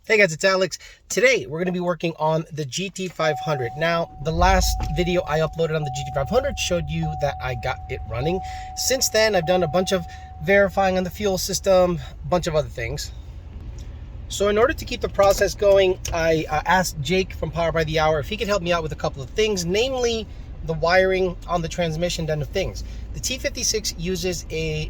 Hey guys, it's Alex. Today we're going to be working on the GT500. Now, the last video I uploaded on the GT500 showed you that I got it running. Since then, I've done a bunch of verifying on the fuel system, a bunch of other things. So in order to keep the process going, I asked Jake from Power by the Hour if he could help me out with a couple of things, namely the wiring on the transmission end of things. The T56 uses a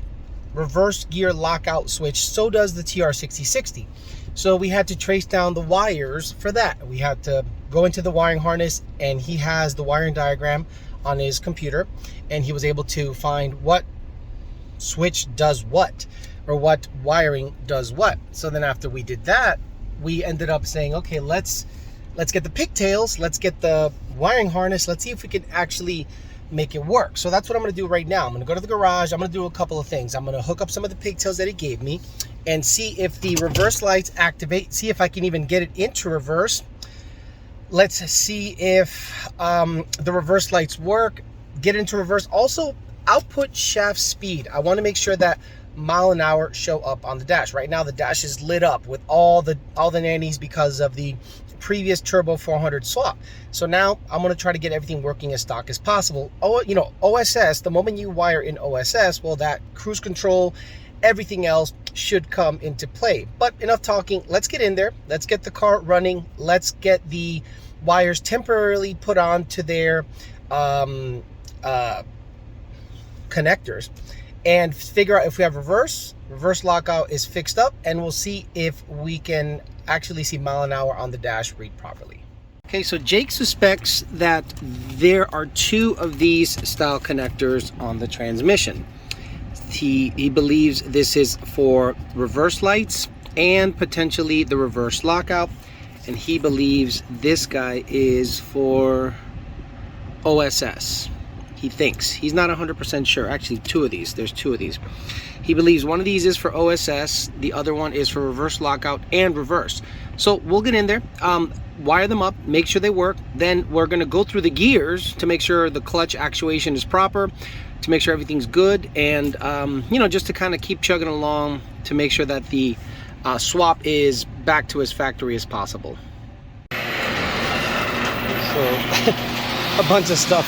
reverse gear lockout switch, so does the TR6060. So we had to trace down the wires for that. We had to go into the wiring harness, and he has the wiring diagram on his computer, and he was able to find what switch does what, or what wiring does what. So then after we did that, we ended up saying, okay, let's get the pigtails, let's get the wiring harness, let's see if we can actually make it work. So that's what I'm going to do right now. I'm going to go to the garage. I'm going to do a couple of things. I'm going to hook up some of the pigtails that he gave me and see if the reverse lights activate, see if I can even get it into reverse. Let's see if the reverse lights work, get into reverse. Also, output shaft speed. I want to make sure that mile an hour show up on the dash. Right now the dash is lit up with all the nannies because of the previous turbo 400 swap. So now I'm going to try to get everything working as stock as possible. Oh, you know, OSS, the moment you wire in OSS, well, that cruise control, everything else should come into play. But enough talking, let's get in there, let's get the car running, let's get the wires temporarily put on to their connectors and figure out if we have reverse lockout is fixed up, and we'll see if we can actually see mile an hour on the dash read properly. Okay, so Jake suspects that there are two of these style connectors on the transmission. He believes this is for reverse lights and potentially the reverse lockout, and he believes this guy is for OSS. He thinks. He's not 100% sure. Actually, there's two of these. He believes one of these is for OSS, the other one is for reverse lockout and reverse. So we'll get in there, wire them up, make sure they work. Then we're going to go through the gears to make sure the clutch actuation is proper, to make sure everything's good, and you know, just to kind of keep chugging along to make sure that the swap is back to as factory as possible. So a bunch of stuff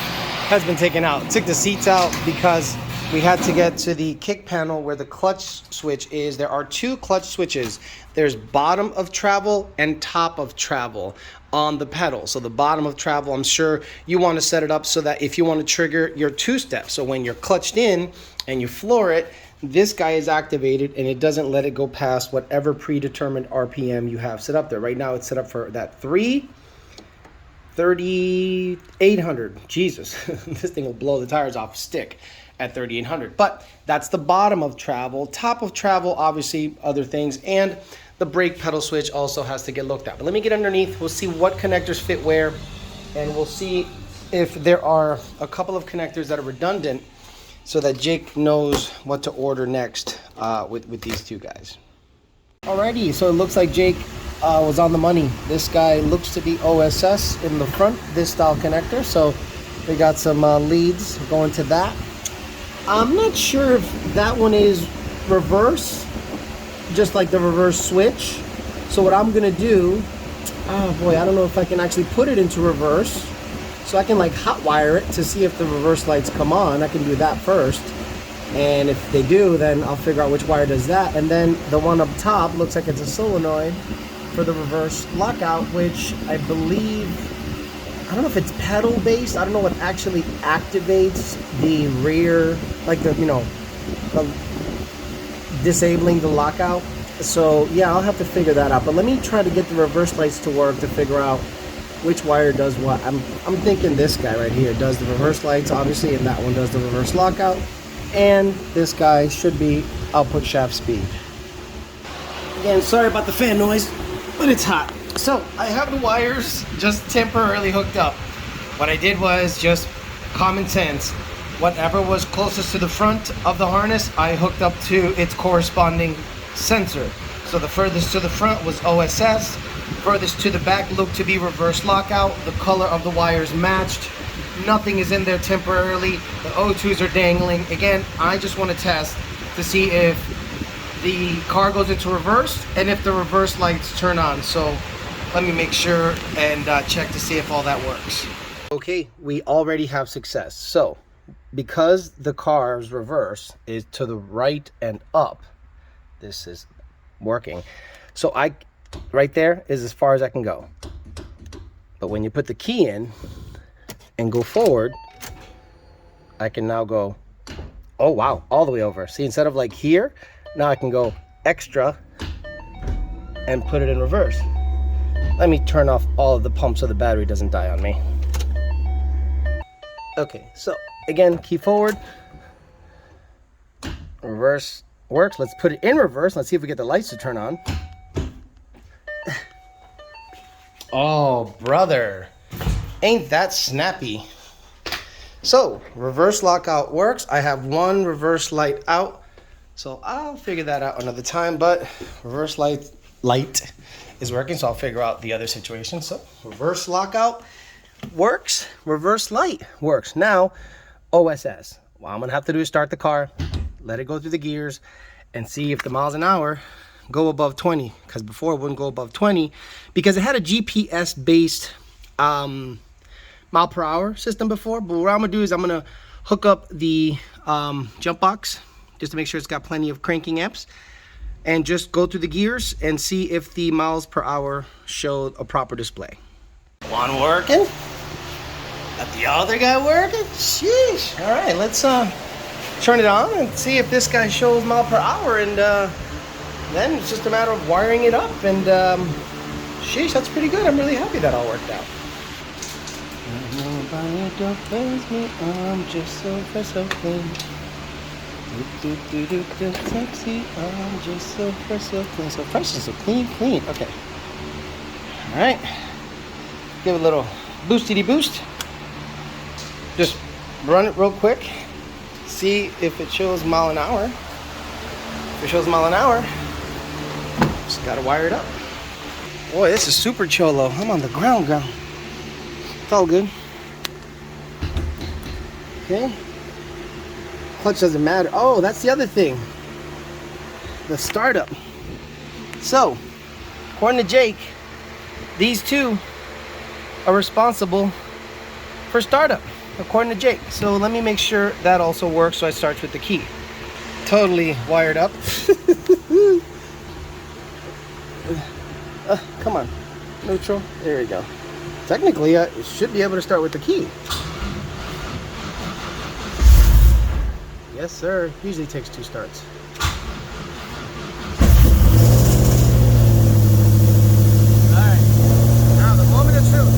has been taken out. Took the seats out because we had to get to the kick panel where the clutch switch is. There are two clutch switches. There's bottom of travel and top of travel on the pedal. So the bottom of travel, I'm sure you want to set it up so that if you want to trigger your two-step, so when you're clutched in and you floor it, this guy is activated and it doesn't let it go past whatever predetermined RPM you have set up there. Right now it's set up for that 3,800. Jesus, this thing will blow the tires off stick at 3,800. But that's the bottom of travel. Top of travel, obviously other things, and the brake pedal switch also has to get looked at. But let me get underneath, we'll see what connectors fit where, and we'll see if there are a couple of connectors that are redundant so that Jake knows what to order next with these two guys. Alrighty, so it looks like Jake was on the money. This guy looks to be OSS in the front, this style connector. So we got some leads going to that. I'm not sure if that one is reverse, just like the reverse switch. So what I'm gonna do, oh boy, I don't know if I can actually put it into reverse. So I can like hot wire it to see if the reverse lights come on. I can do that first. And if they do, then I'll figure out which wire does that. And then the one up top looks like it's a solenoid for the reverse lockout, which I believe, I don't know if it's pedal based. I don't know what actually activates the rear, like the, you know, disabling the lockout. So yeah, I'll have to figure that out. But let me try to get the reverse lights to work to figure out which wire does what. I'm thinking this guy right here does the reverse lights, obviously, and that one does the reverse lockout. And this guy should be output shaft speed. Again, sorry about the fan noise, but it's hot. So I have the wires just temporarily hooked up. What I did was just common sense. Whatever was closest to the front of the harness, I hooked up to its corresponding sensor. So the furthest to the front was OSS, furthest to the back looked to be reverse lockout. The color of the wires matched. Nothing is in there temporarily. The O2s are dangling. Again, I just want to test to see if the car goes into reverse and if the reverse lights turn on. So let me make sure and check to see if all that works. Okay, we already have success. So because the car's reverse is to the right and up, this is working. So right there is as far as I can go. But when you put the key in and go forward, I can now go, oh wow, all the way over. See, instead of like here, now I can go extra and put it in reverse. Let me turn off all of the pumps so the battery doesn't die on me. Okay, so again, key forward, reverse works. Let's put it in reverse. Let's see if we get the lights to turn on. Oh, brother, ain't that snappy. So reverse lockout works. I have one reverse light out, so I'll figure that out another time, but reverse light is working, so I'll figure out the other situation. So reverse lockout works, reverse light works. Now OSS, what I'm gonna have to do is start the car, let it go through the gears, and see if the miles an hour go above 20, because before it wouldn't go above 20 because it had a GPS based mile per hour system before. But what I'm gonna do is I'm gonna hook up the jump box just to make sure it's got plenty of cranking amps, and just go through the gears and see if the miles per hour show a proper display. One working, got the other guy working. Sheesh. All right, let's turn it on and see if this guy shows mile per hour, and then it's just a matter of wiring it up, and sheesh, that's pretty good. I'm really happy that all worked out. Nobody don't face me, I'm just so fresh, so clean. Sexy, I'm just so fresh, so clean. So fresh and so clean, clean. Okay. All right. Give it a little boosty boost. Just run it real quick. See if it shows mile an hour. If it shows mile an hour, just gotta wire it up. Boy, this is super cholo. I'm on the ground. It's all good. Okay. Clutch doesn't matter. Oh, that's the other thing. The startup. So, according to Jake, these two are responsible for startup, according to Jake. So let me make sure that also works. So I start with the key. Totally wired up. Come on, neutral. There we go. Technically, I should be able to start with the key. Yes, sir. Usually takes 2 starts. All right. Now the moment of truth.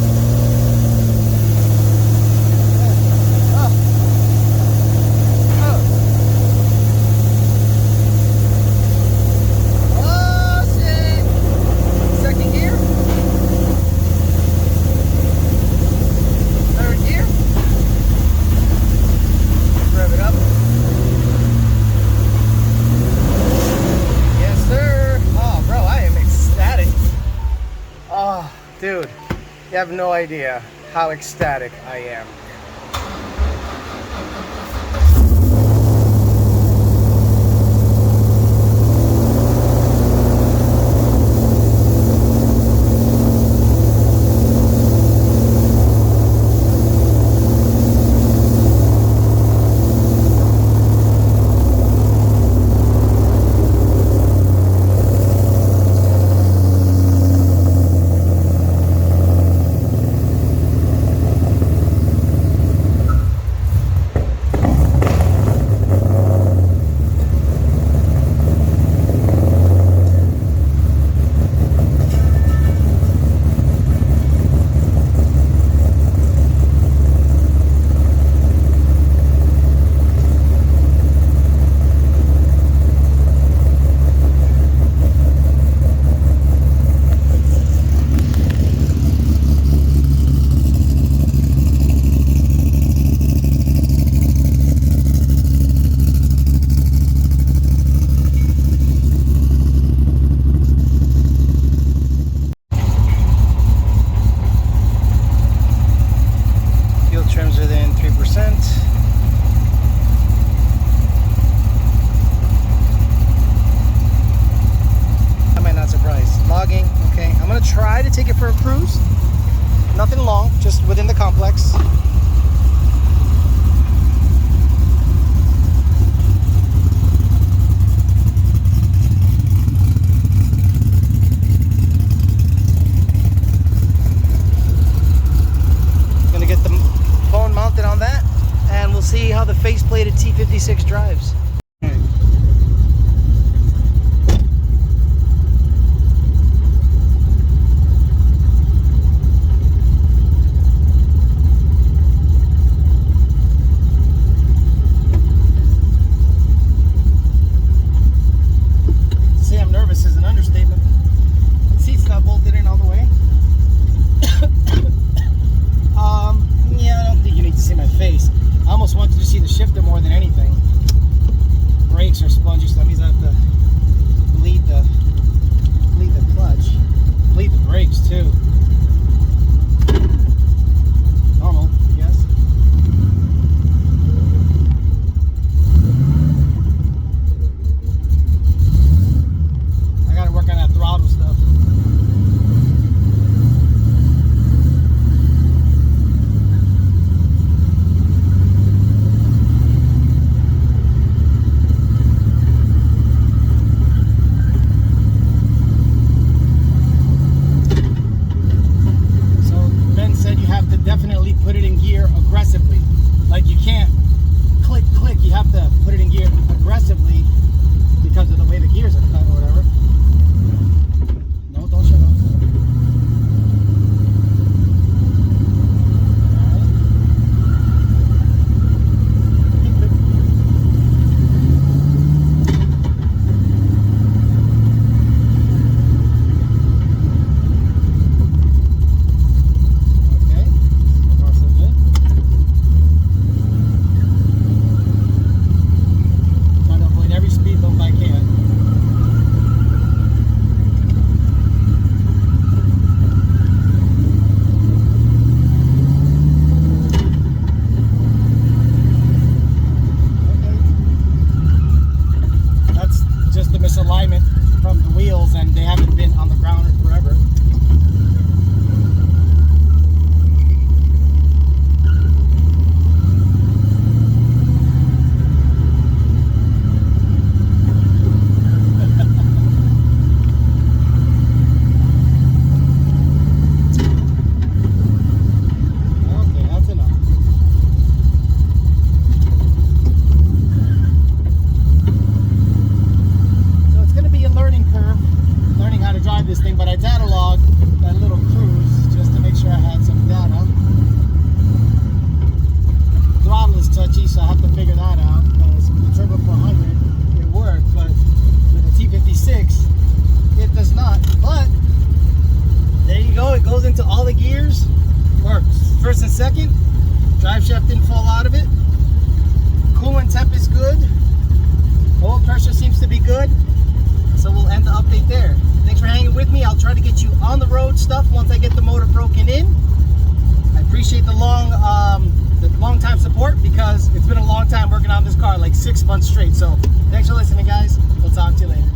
Dude, you have no idea how ecstatic I am. to take it for a cruise. Nothing long, just within the complex. Gonna get the phone mounted on that, and we'll see how the faceplated T56 drives. Is an understatement. The seat's not bolted in all the way. Yeah, I don't think you need to see my face. I almost wanted to see the shifter more than anything. Brakes are spongy, so that means I have to bleed the clutch, bleed the brakes too. Normal, I guess. Work on that throttle stuff. So Ben said you have to definitely put it in gear aggressively. Like you can't click, click. You have to put it in gear aggressively because of the way the gears are cut or whatever. Don't shut off. Okay, so far so good. Trying to avoid every speed bump I can. Just the misalignment from the wheels, and they haven't been on the ground forever. Okay, that's enough. Learning curve, learning how to drive this thing, but I data logged that little cruise just to make sure I had some data. Throttle is touchy, so I have to figure that out, because the Turbo 400 it worked, but with the T56 it does not. But there you go, it goes into all the gears, works. First and second, drive shaft didn't fall out of it. Coolant temp is good. Oil pressure seems to be good. So we'll end the update there. Thanks for hanging with me. I'll try to get you on the road stuff once I get the motor broken in. I appreciate the long time support, because it's been a long time working on this car, like 6 months straight. So thanks for listening, guys. We'll talk to you later.